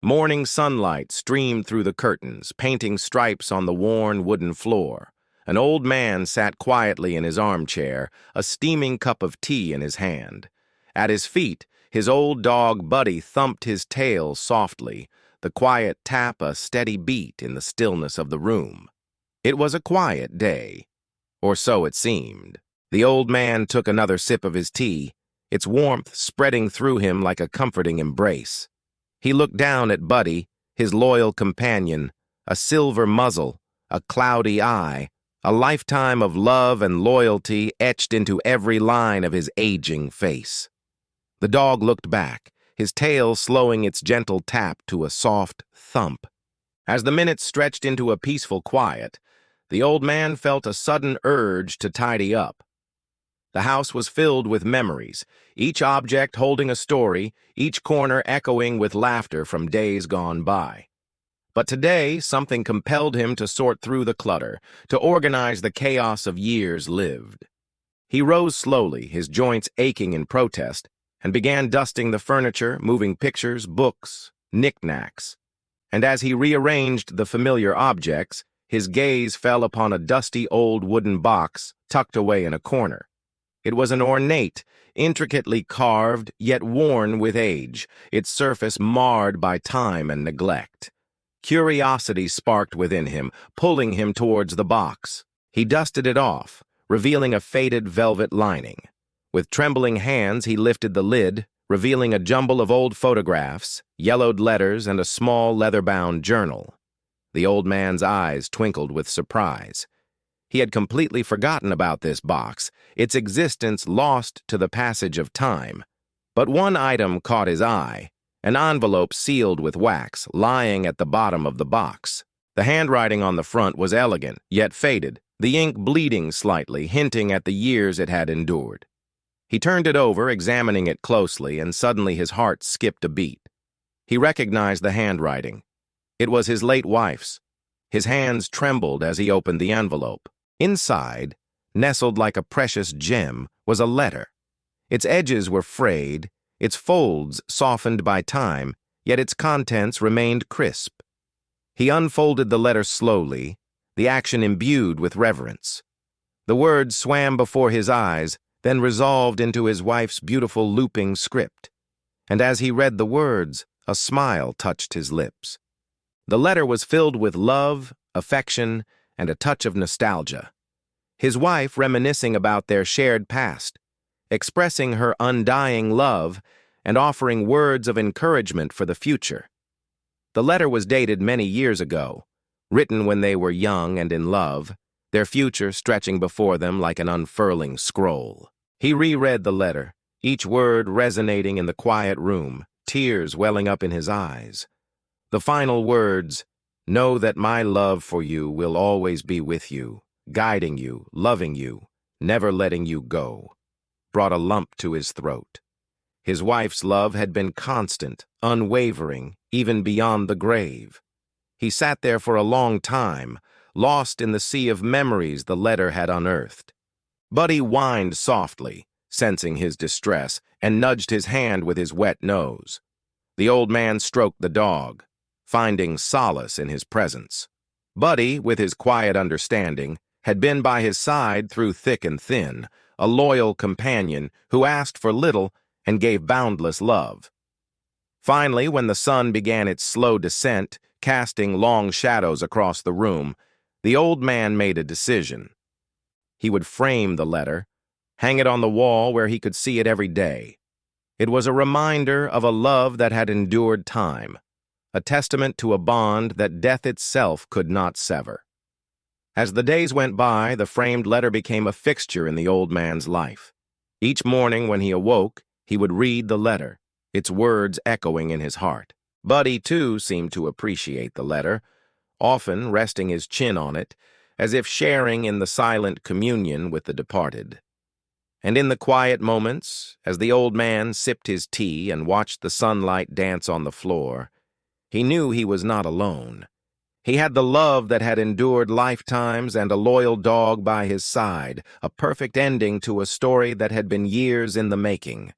Morning sunlight streamed through the curtains, painting stripes on the worn wooden floor. An old man sat quietly in his armchair, a steaming cup of tea in his hand. At his feet, his old dog Buddy thumped his tail softly, the quiet tap a steady beat in the stillness of the room. It was a quiet day, or so it seemed. The old man took another sip of his tea, its warmth spreading through him like a comforting embrace. He looked down at Buddy, his loyal companion, a silver muzzle, a cloudy eye, a lifetime of love and loyalty etched into every line of his aging face. The dog looked back, his tail slowing its gentle tap to a soft thump. As the minutes stretched into a peaceful quiet, the old man felt a sudden urge to tidy up. The house was filled with memories, each object holding a story, each corner echoing with laughter from days gone by. But today, something compelled him to sort through the clutter, to organize the chaos of years lived. He rose slowly, his joints aching in protest, and began dusting the furniture, moving pictures, books, knickknacks. And as he rearranged the familiar objects, his gaze fell upon a dusty old wooden box tucked away in a corner. It was an ornate, intricately carved, yet worn with age, its surface marred by time and neglect. Curiosity sparked within him, pulling him towards the box. He dusted it off, revealing a faded velvet lining. With trembling hands, he lifted the lid, revealing a jumble of old photographs, yellowed letters, and a small leather-bound journal. The old man's eyes twinkled with surprise. He had completely forgotten about this box, its existence lost to the passage of time. But one item caught his eye, an envelope sealed with wax lying at the bottom of the box. The handwriting on the front was elegant, yet faded, the ink bleeding slightly, hinting at the years it had endured. He turned it over, examining it closely, and suddenly his heart skipped a beat. He recognized the handwriting. It was his late wife's. His hands trembled as he opened the envelope. Inside, nestled like a precious gem, was a letter. Its edges were frayed, its folds softened by time, yet its contents remained crisp. He unfolded the letter slowly, the action imbued with reverence. The words swam before his eyes, then resolved into his wife's beautiful looping script. And as he read the words, a smile touched his lips. The letter was filled with love, affection, and a touch of nostalgia. His wife reminiscing about their shared past, expressing her undying love, and offering words of encouragement for the future. The letter was dated many years ago, written when they were young and in love, their future stretching before them like an unfurling scroll. He reread the letter, each word resonating in the quiet room, tears welling up in his eyes. The final words, "Know that my love for you will always be with you, guiding you, loving you, never letting you go," brought a lump to his throat. His wife's love had been constant, unwavering, even beyond the grave. He sat there for a long time, lost in the sea of memories the letter had unearthed. Buddy whined softly, sensing his distress, and nudged his hand with his wet nose. The old man stroked the dog, finding solace in his presence. Buddy, with his quiet understanding, had been by his side through thick and thin, a loyal companion who asked for little and gave boundless love. Finally, when the sun began its slow descent, casting long shadows across the room, the old man made a decision. He would frame the letter, hang it on the wall where he could see it every day. It was a reminder of a love that had endured time, a testament to a bond that death itself could not sever. As the days went by, the framed letter became a fixture in the old man's life. Each morning when he awoke, he would read the letter, its words echoing in his heart. Buddy, too, seemed to appreciate the letter, often resting his chin on it, as if sharing in the silent communion with the departed. And in the quiet moments, as the old man sipped his tea and watched the sunlight dance on the floor, he knew he was not alone. He had the love that had endured lifetimes and a loyal dog by his side, a perfect ending to a story that had been years in the making.